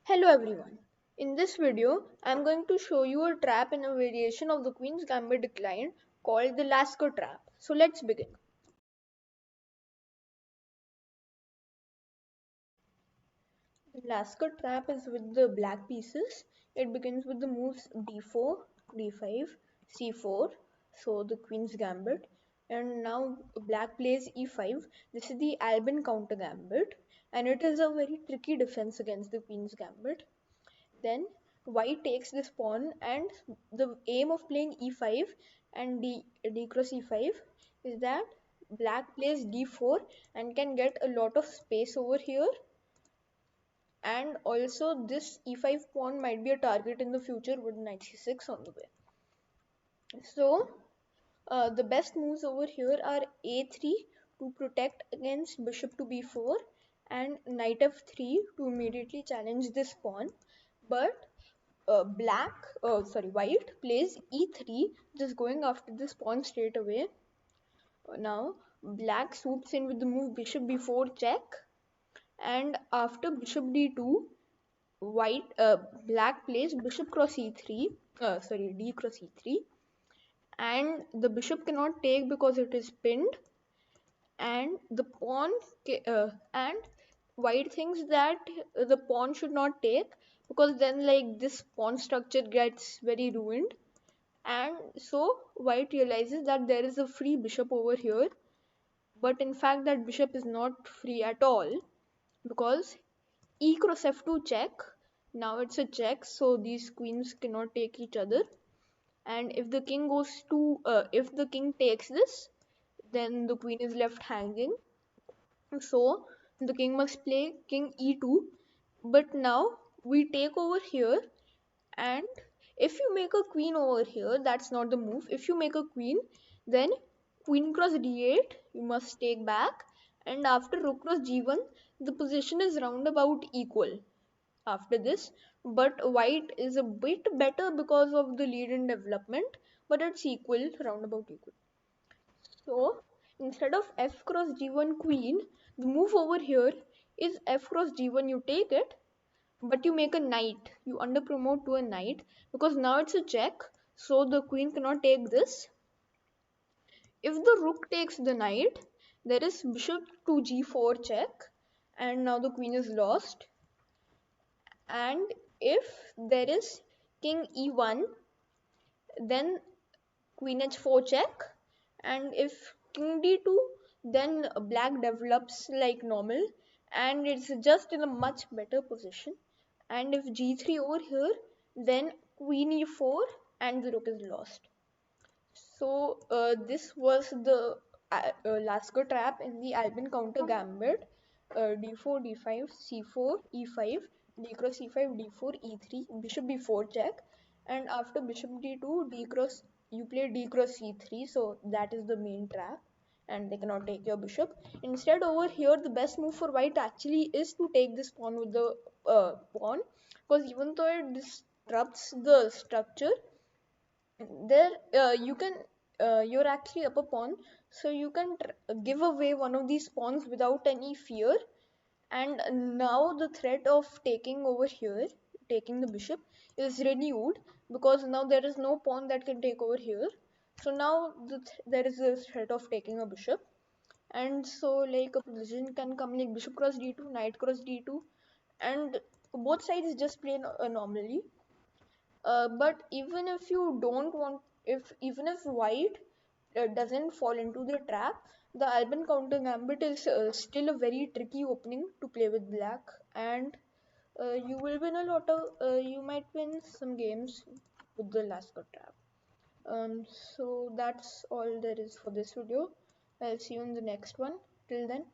Hello everyone. In this video, I am going to show you a trap in a variation of the Queen's Gambit decline called the Lasker trap. So let's begin. The Lasker trap is with the black pieces. It begins with the moves d4, d5, c4, so the Queen's Gambit. And now black plays e5. This is the Albin Counter-Gambit, and it is a very tricky defense against the Queen's Gambit. Then white takes this pawn, and the aim of playing e5 and d cross e5 is that black plays d4 and can get a lot of space over here, and also this e5 pawn might be a target in the future with knight c6 on the way. So the best moves over here are a3 to protect against bishop to b4 and knight f3 to immediately challenge this pawn. But white plays e3, just going after this pawn straight away. Now black swoops in with the move bishop b4 check, and after bishop d2, black plays bishop cross e3, d cross e3, and the bishop cannot take because it is pinned, and the pawn and white thinks that the pawn should not take because then like this pawn structure gets very ruined. And so white realizes that there is a free bishop over here, but in fact that bishop is not free at all because e cross f2 check. Now it's a check, so these queens cannot take each other. And if the king if the king takes this, then the queen is left hanging. So the king must play king e2. But now we take over here, and if you make a queen over here, that's not the move. If you make a queen, then queen cross d8 you must take back, and after rook cross g1 the position is roundabout equal after this. But white is a bit better because of the lead in development, but it's equal, roundabout equal. So instead of f cross g1 queen, the move over here is f cross g1, you take it, but you make a knight, you underpromote to a knight because now it's a check, so the queen cannot take this. If the rook takes the knight, there is bishop to g4 check, and now the queen is lost. And if there is king e1, then queen h4 check, and if king d2, then black develops like normal and it's just in a much better position. And if g3 over here, then queen e4 and the rook is lost. So this was the Lasker trap in the Albin Counter-Gambit. d4, d5, c4, e5, d cross e5, d4, e3, bishop b4 check, and after bishop d2, d cross, you play d cross e3, so that is the main trap and they cannot take your bishop. Instead over here the best move for white actually is to take this pawn with the pawn, because even though it disrupts the structure, there you can you're actually up a pawn, so you can give away one of these pawns without any fear. And now the threat of taking over here, taking the bishop, is renewed because now there is no pawn that can take over here. So now there is a threat of taking a bishop, and so like a position can come like bishop cross d2, knight cross d2, and both sides just play normally. But even if you don't want, if even if white doesn't fall into the trap, the Albin Counter-Gambit is still a very tricky opening to play with black, and you will win a lot of, you might win some games with the Lasker trap. So that's all there is for this video. I'll see you in the next one. Till then,